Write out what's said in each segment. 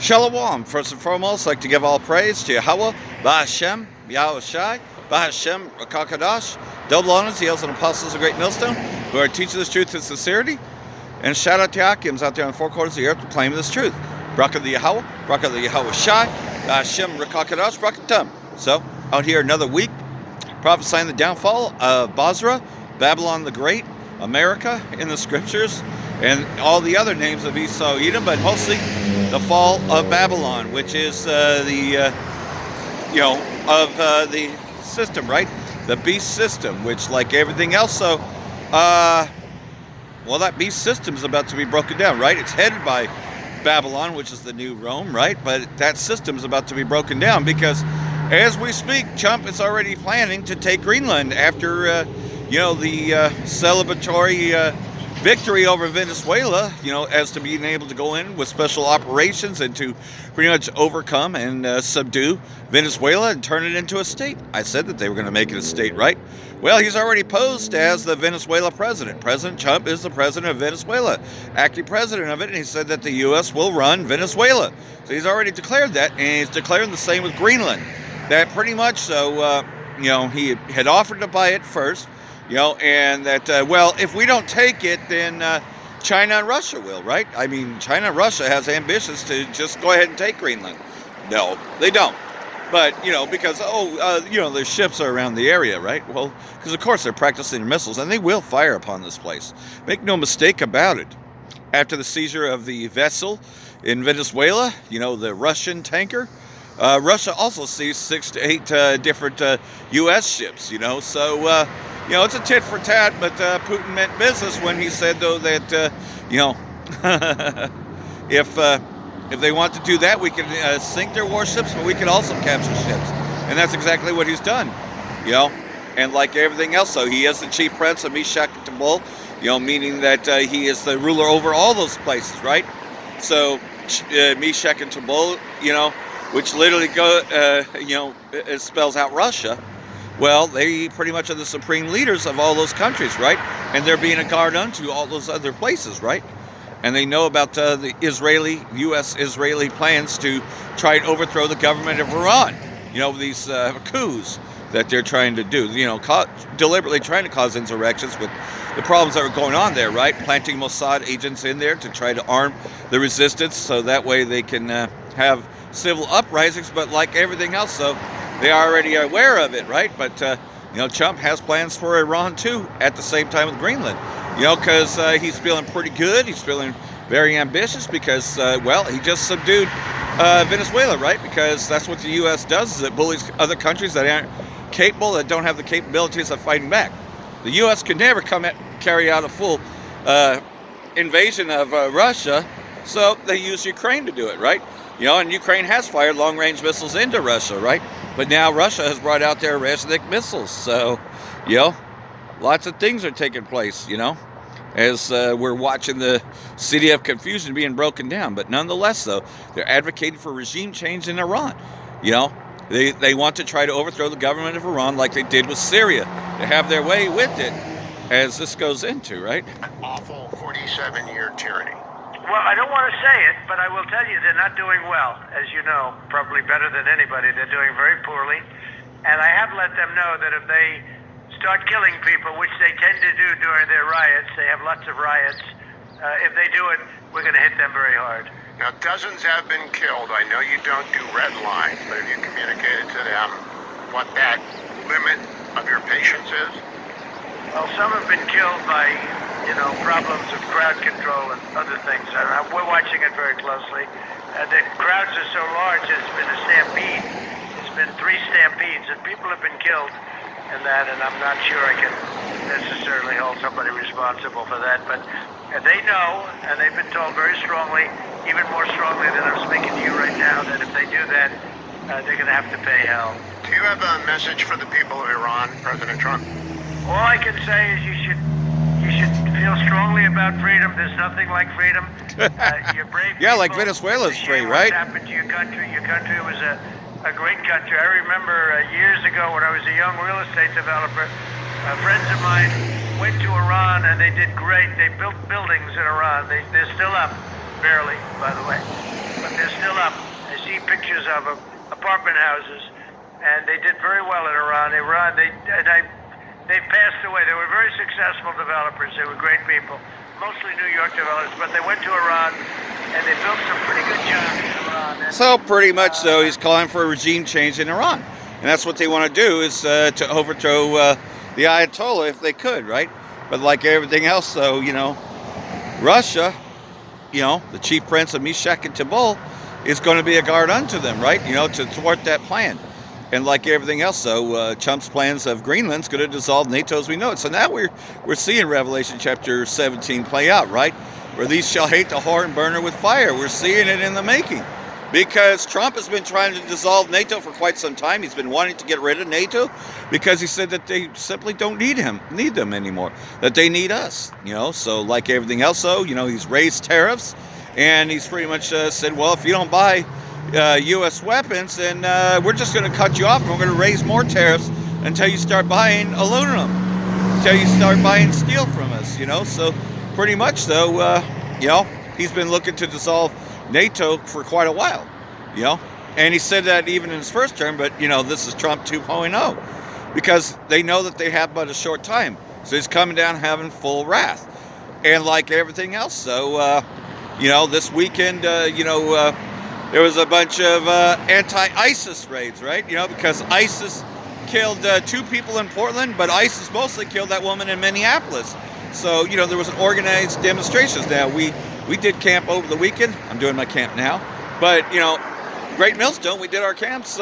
Shalom. First and foremost, I'd like to give all praise to Yahweh, Ba'Hashem, Yahweh Shai, Ba'Hashem, Rakakadash, double honors, the elders and apostles of Great Millstone, who are teaching this truth in sincerity. And shout out to Akims out there in the four corners of the earth proclaiming this truth. Bracha the Yahweh, Bracha the Yahweh Shai, Ba'Hashem, Rakakadash, Bracha Tum. So, out here another week, prophesying the downfall of Basra, Babylon the Great, America in the scriptures, and all the other names of Esau, Edom, but mostly the fall of Babylon, which is the system, right? The beast system, which, like everything else, that beast system is about to be broken down, right? It's headed by Babylon, which is the new Rome, right? But that system is about to be broken down because, as we speak, Trump is already planning to take Greenland after, the celebratory victory over Venezuela, as to being able to go in with special operations and to pretty much overcome and subdue Venezuela and turn it into a state. I said that they were going to make it a state, right? Well, he's already posed as the Venezuela president. President Trump is the president of Venezuela, acting president of it, and he said that the U.S. will run Venezuela. So he's already declared that, and he's declaring the same with Greenland. That pretty much so, he had offered to buy it first, and that, if we don't take it, then China and Russia will, right? I mean, China and Russia has ambitions to just go ahead and take Greenland. No, they don't. But, because, their ships are around the area, right? Well, because, of course, they're practicing their missiles, and they will fire upon this place. Make no mistake about it. After the seizure of the vessel in Venezuela, the Russian tanker, Russia also seized 6 to 8 different U.S. ships, so... it's a tit for tat, but Putin meant business when he said, though, that, if they want to do that, we can sink their warships, but we can also capture ships. And that's exactly what he's done, And like everything else, so he is the chief prince of Meshach and Tubal, meaning that he is the ruler over all those places, right? So Meshach and Tubal, which literally it spells out Russia. Well, they pretty much are the supreme leaders of all those countries, right? And they're being a guard unto all those other places, right? And they know about the U.S.-Israeli plans to try and overthrow the government of Iran. These coups that they're trying to do, deliberately trying to cause insurrections with the problems that are going on there, right? Planting Mossad agents in there to try to arm the resistance so that way they can have civil uprisings. But like everything else, though, they are already aware of it, right? But, Trump has plans for Iran, too, at the same time with Greenland. Because he's feeling pretty good. He's feeling very ambitious because, he just subdued Venezuela, right? Because that's what the U.S. does, is it bullies other countries that aren't capable, that don't have the capabilities of fighting back. The U.S. can never carry out a full invasion of Russia, so they use Ukraine to do it, right? And Ukraine has fired long-range missiles into Russia, right? But now Russia has brought out their Resnik missiles. So, lots of things are taking place, as we're watching the city of confusion being broken down. But nonetheless, though, they're advocating for regime change in Iran. They want to try to overthrow the government of Iran like they did with Syria. They have their way with it, as this goes into, right? An awful 47-year tyranny. Well, I don't want to say it, but I will tell you they're not doing well. As you know, probably better than anybody. They're doing very poorly. And I have let them know that if they start killing people, which they tend to do during their riots, they have lots of riots, if they do it, we're going to hit them very hard. Now, dozens have been killed. I know you don't do red lines, but have you communicated to them what that limit of your patience is? Well, some have been killed by, problems of crowd control and other things. We're watching it very closely. The crowds are so large, there's been a stampede. There's been 3 stampedes, and people have been killed in that, and I'm not sure I can necessarily hold somebody responsible for that. But they know, and they've been told very strongly, even more strongly than I'm speaking to you right now, that if they do that, they're going to have to pay hell. Do you have a message for the people of Iran, President Trump? All I can say is you should feel strongly about freedom. There's nothing like freedom. You're brave Yeah, people. like Venezuela's free, right? What happened to your country? Your country was a great country. I remember years ago when I was a young real estate developer, friends of mine went to Iran and they did great. They built buildings in Iran. They're still up. barely, by the way, but they're still up. I see pictures of them, apartment houses, and they did very well in Iran. They passed away. They were very successful developers. They were great people, mostly New York developers, but they went to Iran and they built some pretty good jobs in Iran. And, So pretty much, so he's calling for a regime change in Iran, and that's what they want to do, is to overthrow the Ayatollah if they could, right? But like everything else, though, Russia, the chief prince of Meshach and Tubal, is going to be a guard unto them, right? To thwart that plan. And like everything else, though, Trump's plans of Greenland's going to dissolve NATO as we know it. So now we're seeing Revelation chapter 17 play out, right? Where these shall hate the whore and burn her with fire. We're seeing it in the making. Because Trump has been trying to dissolve NATO for quite some time. He's been wanting to get rid of NATO because he said that they simply don't need them anymore. That they need us, So like everything else, though, he's raised tariffs, and he's pretty much said, well, if you don't buy U.S. weapons, then we're just going to cut you off, and we're going to raise more tariffs until you start buying aluminum, until you start buying steel from us, So pretty much, though, he's been looking to dissolve NATO for quite a while, and he said that even in his first term, but this is Trump 2.0, because they know that they have but a short time, so he's coming down having full wrath. And like everything else, so this weekend, there was a bunch of anti-ISIS raids, right? Because ISIS killed 2 people in Portland, but ISIS mostly killed that woman in Minneapolis. So there was an organized demonstrations. Now we did camp over the weekend. I'm doing my camp now, but Great Millstone, we did our camps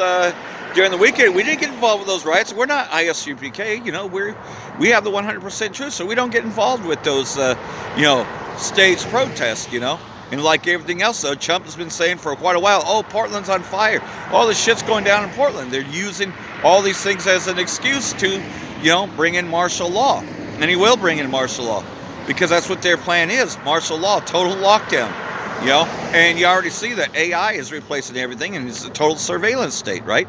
during the weekend. We didn't get involved with those riots. We're not ISUPK. We have the 100% truth, so we don't get involved with those staged protests. And like everything else, though, Trump has been saying for quite a while, oh, Portland's on fire. All this shit's going down in Portland. They're using all these things as an excuse to, bring in martial law. And he will bring in martial law, because that's what their plan is, martial law, total lockdown. And you already see that AI is replacing everything, and it's a total surveillance state, right?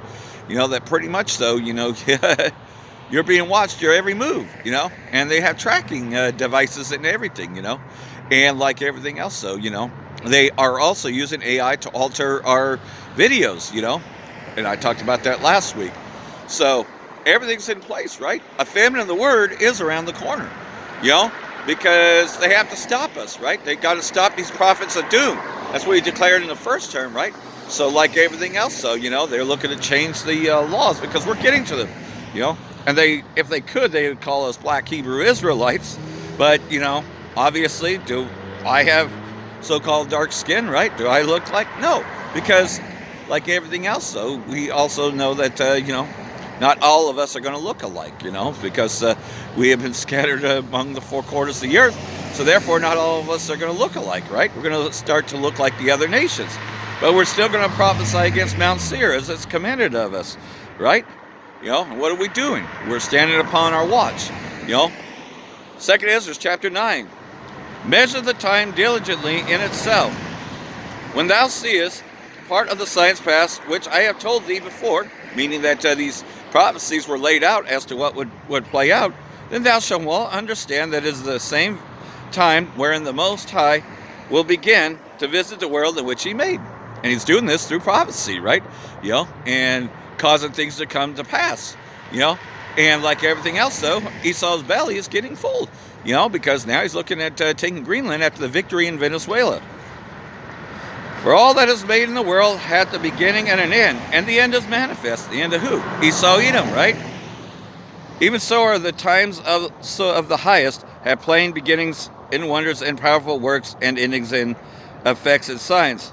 That pretty much, though, you're being watched your every move, and they have tracking devices and everything, And like everything else, though, they are also using AI to alter our videos, and I talked about that last week. So everything's in place, right? A famine of the word is around the corner, because they have to stop us, right? They got to stop these prophets of doom. That's what he declared in the first term, right? So like everything else, though, they're looking to change the laws, because we're getting to them, and if they could, they would call us Black Hebrew Israelites, but, obviously, do I have so-called dark skin, right? Do I look like? No, because like everything else, though, we also know that, not all of us are going to look alike, because we have been scattered among the 4 quarters of the earth. So therefore, not all of us are going to look alike, right? We're going to start to look like the other nations. But we're still going to prophesy against Mount Seir as it's commanded of us, right? And what are we doing? We're standing upon our watch, 2nd Ezra chapter 9. Measure the time diligently in itself. When thou seest part of the signs past, which I have told thee before, meaning that these prophecies were laid out as to what would play out, then thou shalt well understand that it is the same time wherein the Most High will begin to visit the world in which he made. And he's doing this through prophecy, right? And causing things to come to pass, And like everything else, though, Esau's belly is getting full, because now he's looking at taking Greenland after the victory in Venezuela. For all that is made in the world hath a beginning and an end, and the end is manifest. The end of who? Esau, Edom, right? Even so are the times of the highest, have plain beginnings in wonders and powerful works and endings in effects and signs.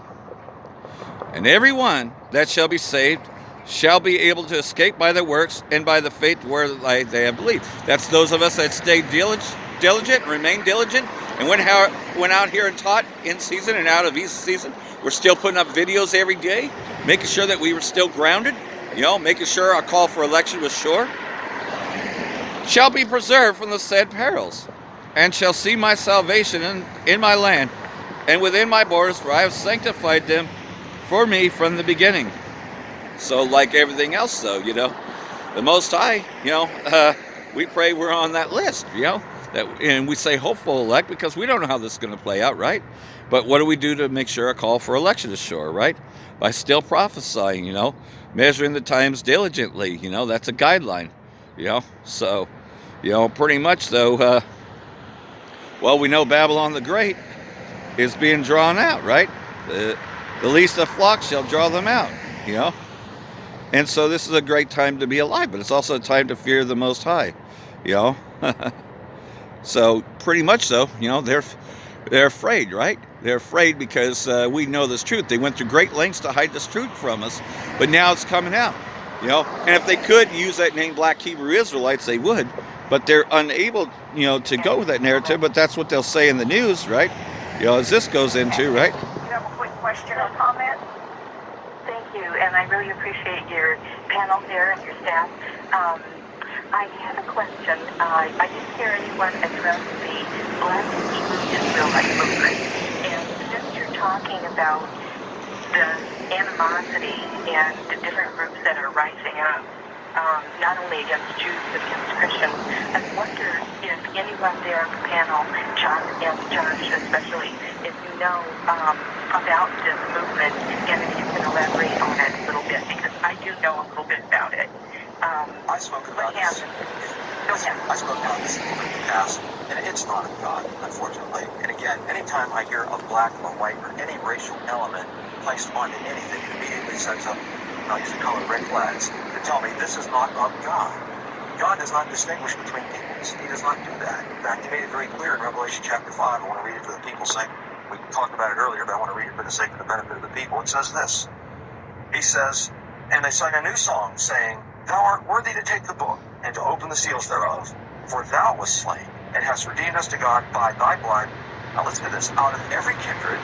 And every one that shall be saved shall be able to escape by their works and by the faith where they have believed. That's those of us that stay diligent, remain diligent, and went out here and taught in season and out of season. We're still putting up videos every day, making sure that we were still grounded, making sure our call for election was sure. Shall be preserved from the said perils, and shall see my salvation in my land, and within my borders, for I have sanctified them for me from the beginning. So like everything else, though, the Most High, we pray we're on that list, and we say hopeful elect, because we don't know how this is going to play out, right? But what do we do to make sure a call for election is sure, right? By still prophesying, measuring the times diligently, that's a guideline, So, pretty much though, well, we know Babylon the Great is being drawn out, right? The least of flocks shall draw them out, And so this is a great time to be alive, but it's also a time to fear the Most High, So pretty much so, they're afraid, right? They're afraid because we know this truth. They went through great lengths to hide this truth from us, but now it's coming out, And if they could use that name Black Hebrew Israelites, they would, but they're unable, to go with that narrative, but that's what they'll say in the news, right? As this goes into, right? You have a quick question or comment? Thank you, and I really appreciate your panel here and your staff. I have a question. I didn't hear anyone address the Black Hebrew Israelite movement. And since you're talking about the animosity and the different groups that are rising up, not only against Jews but against Christians, I wonder if anyone there on the panel, John and Josh especially, if you know about this movement and if you can elaborate on it a little bit, because I do know a little bit about it. I spoke about this. I spoke about this in the past, and it's not of God, unfortunately. And again, anytime I hear of black or white or any racial element placed onto anything, it immediately sets up, I used to call it red flags, to tell me this is not of God. God does not distinguish between peoples. He does not do that. In fact, he made it very clear in Revelation chapter 5. I want to read it for the people's sake. We talked about it earlier, but I want to read it for the sake of the benefit of the people. It says this. He says, "And they sang a new song, saying, Thou art worthy to take the book, and to open the seals thereof. For thou wast slain, and hast redeemed us to God by thy blood." Now listen to this. "Out of every kindred,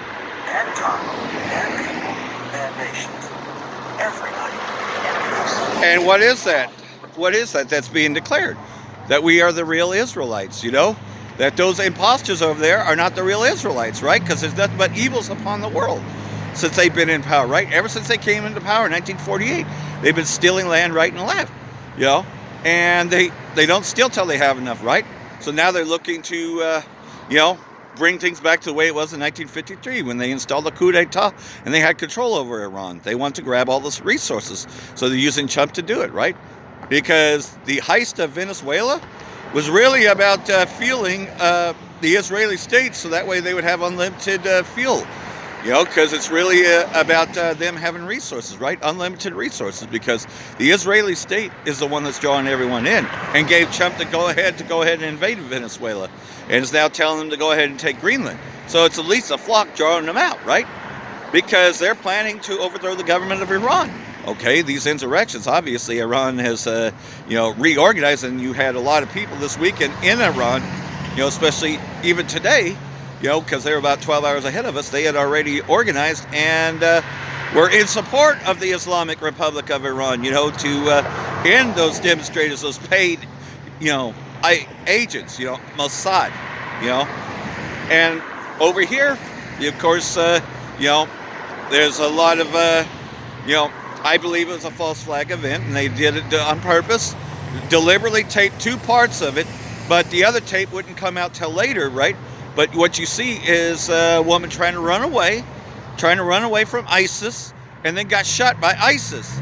and tongue, and people, and nation." Everybody. And what is that? What is that that's being declared? That we are the real Israelites, That those imposters over there are not the real Israelites, right? Because there's nothing but evils upon the world since they've been in power, right? Ever since they came into power in 1948, they've been stealing land right and left, And they don't steal till they have enough, right? So now they're looking to, bring things back to the way it was in 1953 when they installed the coup d'etat and they had control over Iran. They want to grab all those resources. So they're using Trump to do it, right? Because the heist of Venezuela was really about fueling the Israeli state so that way they would have unlimited fuel. Because it's really about them having resources, right? Unlimited resources, because the Israeli state is the one that's drawing everyone in and gave Trump to go ahead and invade Venezuela and is now telling them to go ahead and take Greenland. So it's at least a flock drawing them out, right? Because they're planning to overthrow the government of Iran. Okay, these insurrections, obviously Iran has, reorganized, and you had a lot of people this weekend in Iran, especially even today, because they were about 12 hours ahead of us. They had already organized and were in support of the Islamic Republic of Iran, to end those demonstrators, those paid, agents, Mossad, And over here, of course, there's a lot of, I believe it was a false flag event, and they did it on purpose, deliberately taped two parts of it, but the other tape wouldn't come out till later, right? But what you see is a woman trying to run away from ISIS, and then got shot by ISIS.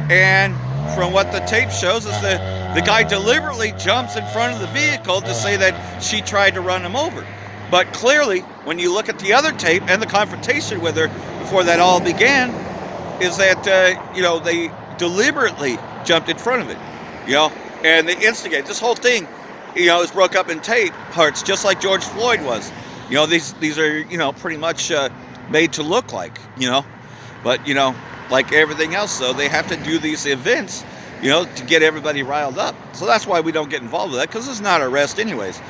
And from what the tape shows is the guy deliberately jumps in front of the vehicle to say that she tried to run him over. But clearly, when you look at the other tape and the confrontation with her before that all began, is that, they deliberately jumped in front of it, and they instigate. This whole thing, is broke up in tape parts, just like George Floyd was. These are, pretty much made to look like, but, like everything else, though, they have to do these events, to get everybody riled up. So that's why we don't get involved with that, because it's not arrest anyways,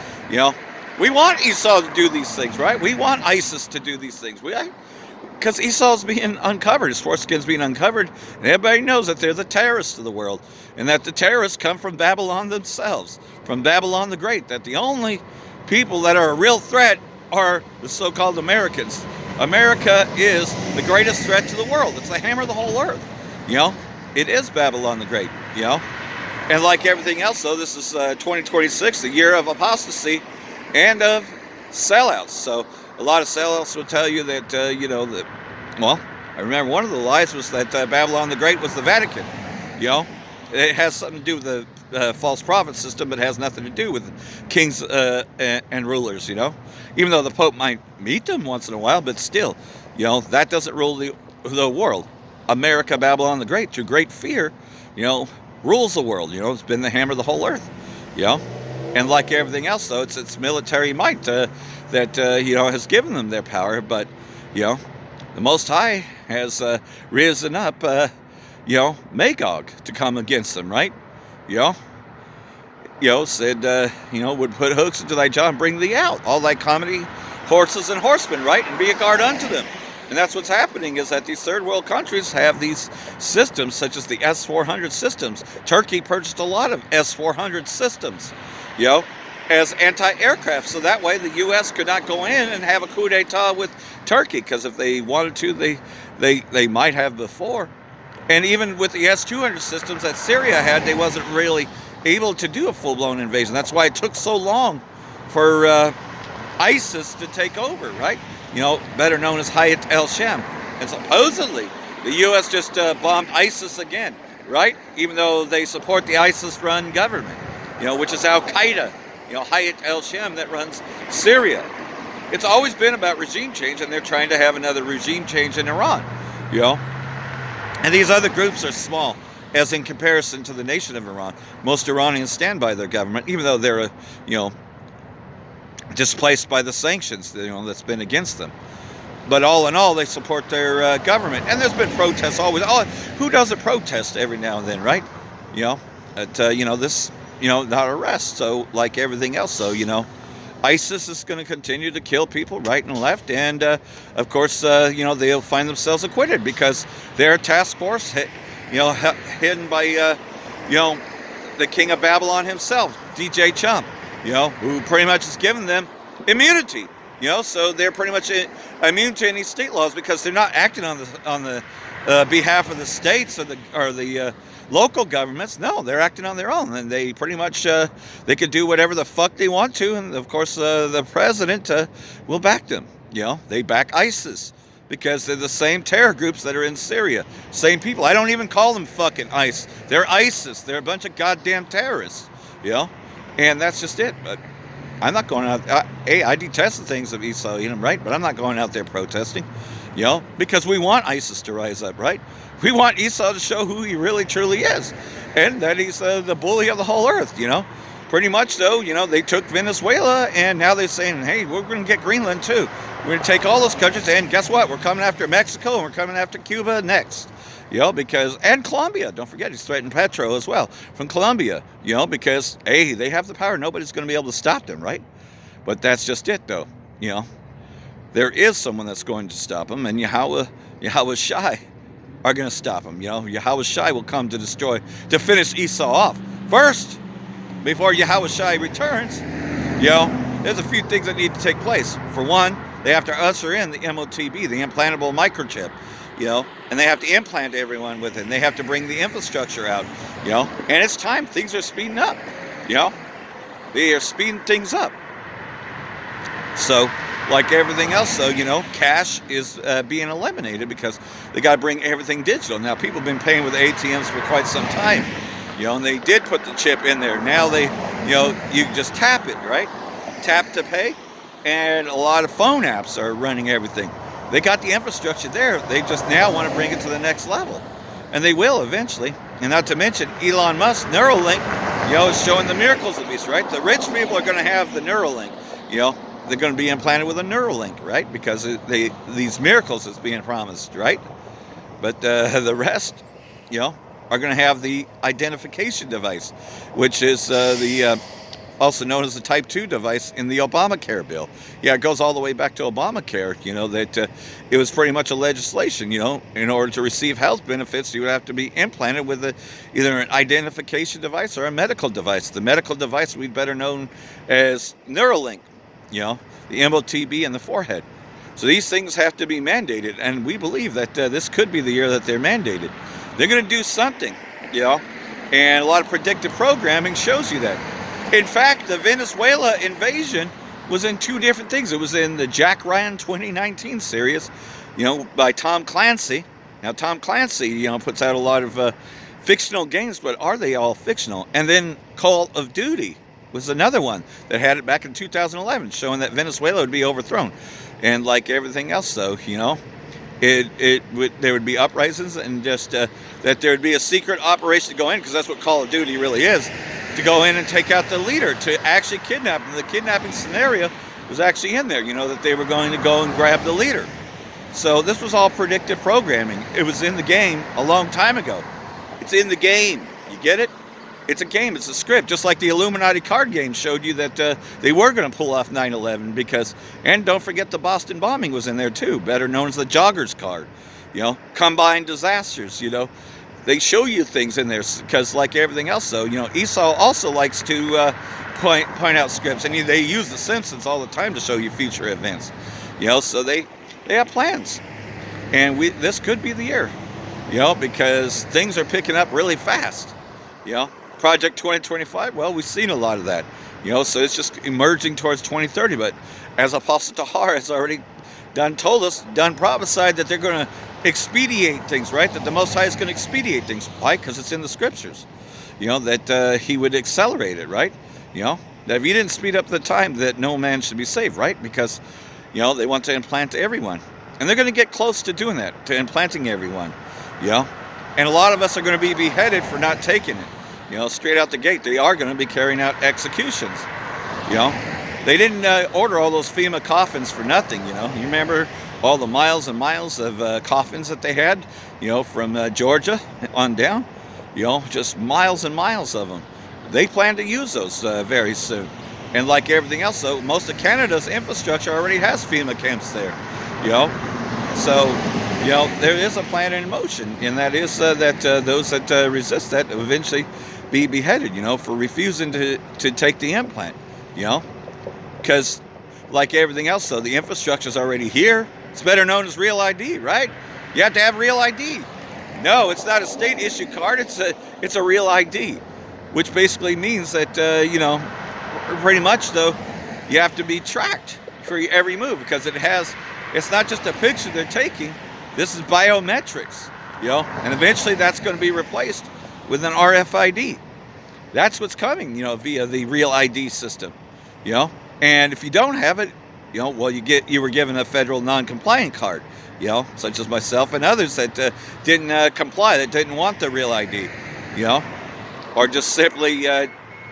We want Esau to do these things, right? We want ISIS to do these things. Because Esau's being uncovered, his foreskin's being uncovered, and everybody knows that they're the terrorists of the world, and that the terrorists come from Babylon themselves, from Babylon the Great, that the only people that are a real threat are the so-called Americans. America is the greatest threat to the world. It's the hammer of the whole earth, It is Babylon the Great, And like everything else, though, this is 2026, the year of apostasy and of sellouts. So A lot of sellouts will tell you that, that, well, I remember one of the lies was that Babylon the Great was the Vatican. It has something to do with the false prophet system, but it has nothing to do with kings and rulers, Even though the Pope might meet them once in a while, but still, that doesn't rule the world. America, Babylon the Great, through great fear, rules the world. It's been the hammer of the whole earth, And like everything else, though, it's its military might that, has given them their power. But, the Most High has risen up, Magog to come against them, right? Said, would put hooks into thy jaw and bring thee out, all thy comedy, horses and horsemen, right? And be a guard unto them. And that's what's happening, is that these third world countries have these systems, such as the S-400 systems. Turkey purchased a lot of S-400 systems, as anti-aircraft. So that way the U.S. could not go in and have a coup d'etat with Turkey, because if they wanted to, they might have before. And even with the S-200 systems that Syria had, they wasn't really able to do a full-blown invasion. That's why it took so long for ISIS to take over, right? Better known as Hayat al-Sham. And supposedly, the U.S. just bombed ISIS again, right? Even though they support the ISIS-run government, which is Al-Qaeda, Hayat al-Sham, that runs Syria. It's always been about regime change, and they're trying to have another regime change in Iran, And these other groups are small, as in comparison to the nation of Iran. Most Iranians stand by their government, even though they're, displaced by the sanctions, that's been against them. But all in all, they support their government. And there's been protests always. Who doesn't protest every now and then, right? This, not arrest. So, like everything else, ISIS is going to continue to kill people right and left, and of course, they'll find themselves acquitted because their task force, hidden by, the king of Babylon himself, DJ Chump, who pretty much has given them immunity, so they're pretty much immune to any state laws because they're not acting on the behalf of the states or the local governments. No, they're acting on their own, and they pretty much they could do whatever the fuck they want to, and of course the president will back them. They back ISIS because they're the same terror groups that are in Syria. Same people. I don't even call them fucking ICE. They're ISIS. They're a bunch of goddamn terrorists. And that's just it. But I'm not going out. I detest the things of Esau, right? But I'm not going out there protesting, because we want ISIS to rise up, right? We want Esau to show who he really truly is, and that he's the bully of the whole earth, Pretty much, though, they took Venezuela, and now they're saying, hey, we're going to get Greenland, too. We're going to take all those countries, and guess what? We're coming after Mexico, and we're coming after Cuba next. And Colombia. Don't forget, he's threatened Petro as well from Colombia, because, hey, they have the power. Nobody's going to be able to stop them, right? But that's just it, though, There is someone that's going to stop them, and Yahweh Shai are going to stop them, Yahweh Shai will come to finish Esau off. First, before Yahweh Shai returns, there's a few things that need to take place. For one, they have to usher in the MOTB, the implantable microchip, and they have to implant everyone with it, and they have to bring the infrastructure out, and it's time. Things are speeding up, they are speeding things up. So, like everything else, though, cash is being eliminated because they got to bring everything digital. Now, people have been paying with ATMs for quite some time, and they did put the chip in there. Now they, you just tap it, right? Tap to pay, and a lot of phone apps are running everything. They got the infrastructure there. They just now want to bring it to the next level, and they will eventually. And not to mention, Elon Musk, Neuralink, is showing the miracles of these, right? The rich people are going to have the Neuralink, They're going to be implanted with a Neuralink, right? Because these miracles is being promised, right? But the rest, are going to have the identification device, which is also known as the Type 2 device in the Obamacare bill. Yeah, it goes all the way back to Obamacare, that it was pretty much a legislation, in order to receive health benefits, you would have to be implanted with either an identification device or a medical device. The medical device would be better known as Neuralink, the MOTB in the forehead. So these things have to be mandated, and we believe that this could be the year that they're mandated. They're going to do something, and a lot of predictive programming shows you that. In fact, the Venezuela invasion was in two different things. It was in the Jack Ryan 2019 series, by Tom Clancy. Now, Tom Clancy, puts out a lot of fictional games, but are they all fictional? And then Call of Duty was another one that had it back in 2011, showing that Venezuela would be overthrown. And like everything else, though, there would be uprisings, and just that there would be a secret operation to go in, because that's what Call of Duty really is, to go in and take out the leader, to actually kidnap him. The kidnapping scenario was actually in there, that they were going to go and grab the leader. So this was all predictive programming. It was in the game a long time ago. It's in the game. You get it? It's a game. It's a script. Just like the Illuminati card game showed you that they were going to pull off 9/11 because, and don't forget the Boston bombing was in there too, better known as the Joggers card. Combined disasters, They show you things in there because, like everything else, though, Esau also likes to point out scripts, and they use The Simpsons all the time to show you future events. So they have plans, and this could be the year, because things are picking up really fast. Project 2025. Well, we've seen a lot of that. So it's just emerging towards 2030. But as Apostle Tahar has already done prophesied that they're going to expedite things, right? That the Most High is going to expedite things. Why? Because it's in the scriptures. That he would accelerate it, right? That if he didn't speed up the time, that no man should be saved, right? Because, they want to implant everyone. And they're going to get close to doing that, to implanting everyone, And a lot of us are going to be beheaded for not taking it, straight out the gate. They are going to be carrying out executions, They didn't order all those FEMA coffins for nothing, You remember all the miles and miles of coffins that they had, from Georgia on down, just miles and miles of them. They plan to use those very soon. And like everything else, though, most of Canada's infrastructure already has FEMA camps there, So, there is a plan in motion, and that is that those that resist that eventually be beheaded, for refusing to take the implant, Because, like everything else, though, the infrastructure is already here. It's better known as Real ID, right? You have to have Real ID. No, it's not a state-issued card. It's a Real ID, which basically means that, pretty much, though, you have to be tracked for every move, because it's not just a picture they're taking. This is biometrics, and eventually that's going to be replaced with an RFID. That's what's coming, via the Real ID system, And if you don't have it, well, you were given a federal non-compliant card, such as myself and others that didn't comply, that didn't want the Real ID, or just simply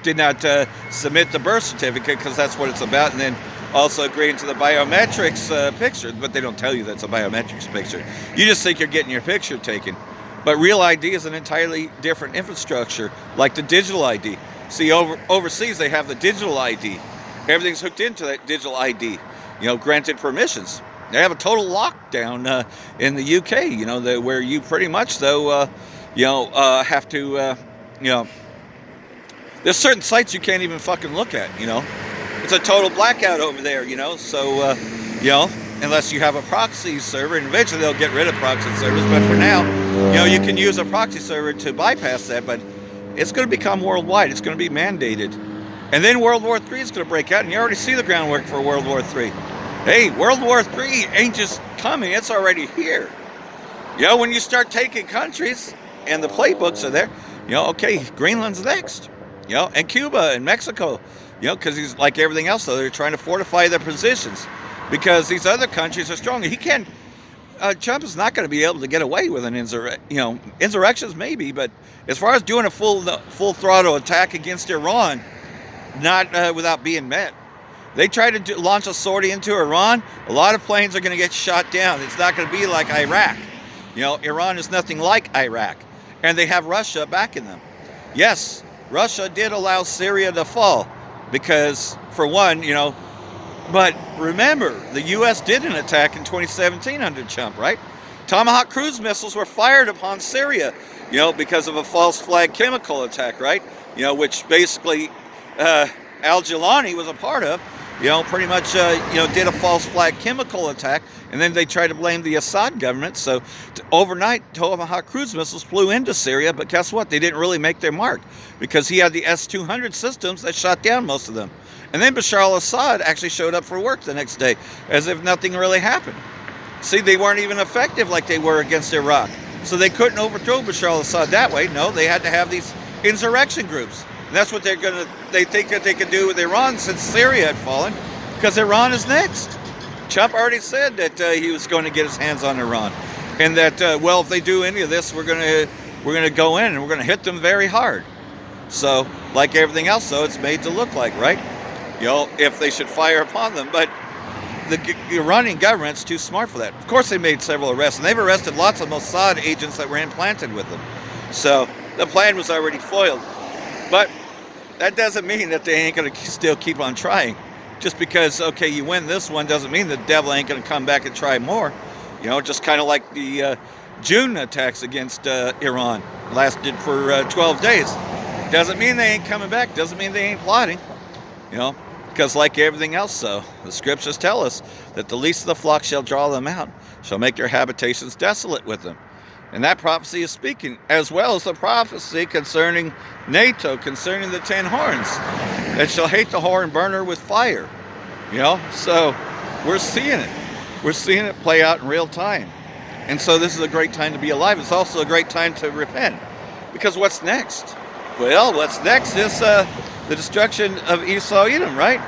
did not submit the birth certificate, because that's what it's about, and then also agreeing to the biometrics picture, but they don't tell you that's a biometrics picture. You just think you're getting your picture taken. But Real ID is an entirely different infrastructure, like the digital ID. See, overseas they have the digital ID. Everything's hooked into that digital ID, granted permissions. They have a total lockdown in the UK, where you pretty much, though, have to, there's certain sites you can't even fucking look at, It's a total blackout over there, So, unless you have a proxy server, and eventually they'll get rid of proxy servers. But for now, you can use a proxy server to bypass that. But it's going to become worldwide. It's going to be mandated. And then World War III is going to break out, and you already see the groundwork for World War III. Hey, World War III ain't just coming. It's already here. When you start taking countries, and the playbooks are there, okay, Greenland's next. And Cuba and Mexico. Because he's like everything else, though, they're trying to fortify their positions because these other countries are stronger. Trump is not going to be able to get away with an insurrections maybe, but as far as doing a full throttle attack against Iran, not without being met. They try to launch a sortie into Iran, a lot of planes are going to get shot down. It's not going to be like Iraq. Iran is nothing like Iraq, and they have Russia backing them. Yes, Russia did allow Syria to fall. Because, for one, but remember, the U.S. did an attack in 2017 under Trump, right? Tomahawk cruise missiles were fired upon Syria, because of a false flag chemical attack, right? Which basically Al-Jilani was a part of, pretty much, did a false flag chemical attack, and then they tried to blame the Assad government. So overnight, Tomahawk cruise missiles flew into Syria, but guess what? They didn't really make their mark because he had the S-200 systems that shot down most of them. And then Bashar al-Assad actually showed up for work the next day as if nothing really happened. See, they weren't even effective like they were against Iraq. So they couldn't overthrow Bashar al-Assad that way. No, they had to have these insurrection groups. And that's what they think that they could do with Iran since Syria had fallen, because Iran is next. Trump already said that he was going to get his hands on Iran, and that if they do any of this, we're going to go in and we're going to hit them very hard. So, like everything else, though, it's made to look like, right? If they should fire upon them, but the Iranian government's too smart for that. Of course, they made several arrests, and they've arrested lots of Mossad agents that were implanted with them. So the plan was already foiled. But that doesn't mean that they ain't going to still keep on trying. Just because, okay, you win this one doesn't mean the devil ain't going to come back and try more. Just kind of like the June attacks against Iran lasted for 12 days. Doesn't mean they ain't coming back. Doesn't mean they ain't plotting. Because like everything else, though, the scriptures tell us that the least of the flock shall draw them out, shall make their habitations desolate with them. And that prophecy is speaking, as well as the prophecy concerning NATO, concerning the 10 horns, that shall hate the horn burner with fire. So we're seeing it. We're seeing it play out in real time. And so this is a great time to be alive. It's also a great time to repent. Because what's next? Well, what's next is the destruction of Esau Edom, right?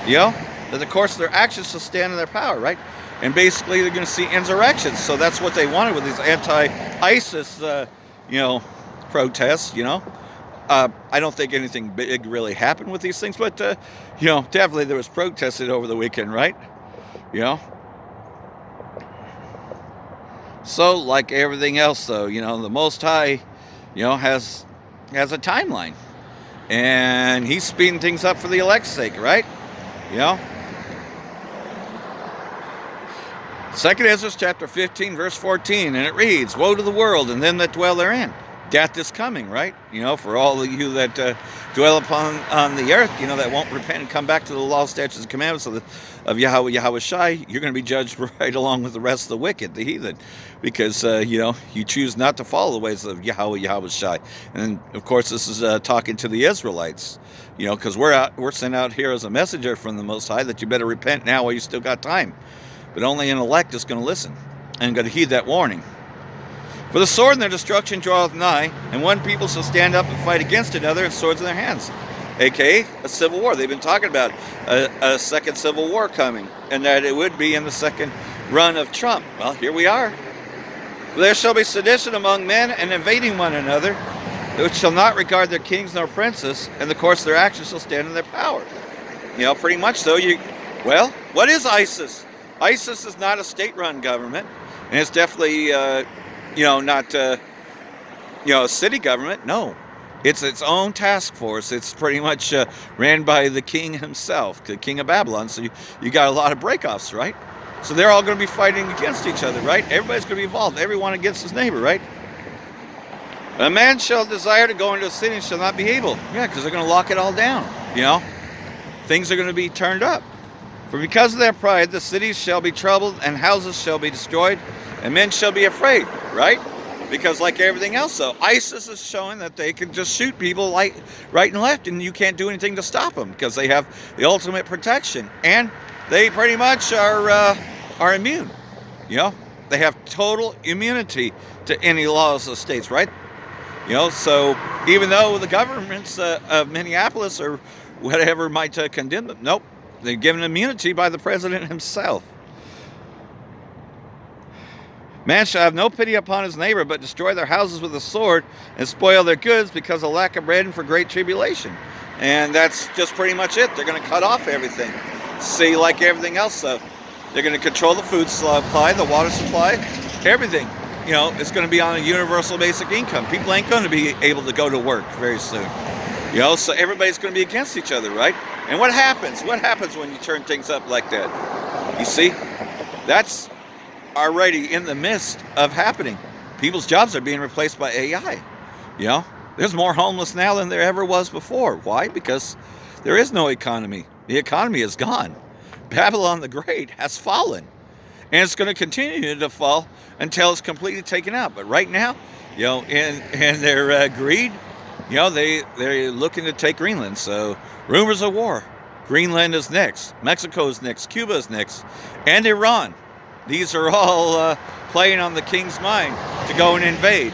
That of course their actions will stand in their power, right? And basically they're going to see insurrections. So that's what they wanted with these anti-ISIS, protests, I don't think anything big really happened with these things, but, definitely there was protested over the weekend, right? So like everything else, though, the Most High, has a timeline. And he's speeding things up for the elect's sake, right? 2 Ezra chapter 15, verse 14, and it reads, "Woe to the world and them that dwell therein. Death is coming," right? For all of you that dwell on the earth, that won't repent and come back to the law, statutes, and commandments of Yahweh Shai, you're going to be judged right along with the rest of the wicked, the heathen, because, you choose not to follow the ways of Yahweh Shai. And, of course, this is talking to the Israelites, because we're sent out here as a messenger from the Most High that you better repent now while you still got time. But only an elect is going to listen and going to heed that warning. "For the sword and their destruction draweth nigh, and one people shall stand up and fight against another, and swords in their hands." A.k.a. a civil war. They've been talking about a second civil war coming, and that it would be in the second run of Trump. Well, here we are. "For there shall be sedition among men, and invading one another, which shall not regard their kings nor princes, and the course of their actions shall stand in their power." Pretty much so. What is ISIS? ISIS is not a state-run government, and it's definitely, not, a city government. No, it's its own task force. It's pretty much ran by the king himself, the king of Babylon. So you got a lot of breakoffs, right? So they're all going to be fighting against each other, right? Everybody's going to be involved. Everyone against his neighbor, right? "A man shall desire to go into a city and shall not be able." Yeah, because they're going to lock it all down. Things are going to be turned up. "For because of their pride, the cities shall be troubled, and houses shall be destroyed, and men shall be afraid," right? Because like everything else, though, ISIS is showing that they can just shoot people like right and left, and you can't do anything to stop them because they have the ultimate protection, and they pretty much are immune. They have total immunity to any laws of states, right? So even though the governments of Minneapolis or whatever might condemn them, nope. They're given immunity by the president himself. "Man shall have no pity upon his neighbor, but destroy their houses with the sword and spoil their goods because of lack of bread and for great tribulation." And that's just pretty much it. They're going to cut off everything. See, like everything else, though, they're going to control the food supply, the water supply, everything. It's going to be on a universal basic income. People ain't going to be able to go to work very soon. So everybody's going to be against each other, right? And what happens? What happens when you turn things up like that? You see, that's already in the midst of happening. People's jobs are being replaced by AI. There's more homeless now than there ever was before. Why? Because there is no economy. The economy is gone. Babylon the Great has fallen. And it's going to continue to fall until it's completely taken out. But right now, in their greed, they're looking to take Greenland. So rumors of war. Greenland is next. Mexico is next. Cuba is next. And Iran. These are all playing on the king's mind to go and invade.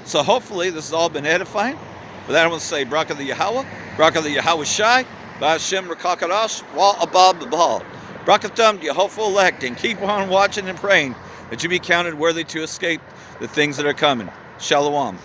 So hopefully this has all been edifying. For that I want to say, Barak the Yahweh, Barak the Yahweh Shai, Ba'ashem Rakakadash, Wa Abab the Baal. Brakathum, you hopeful elect, and keep on watching and praying that you be counted worthy to escape the things that are coming. Shalom.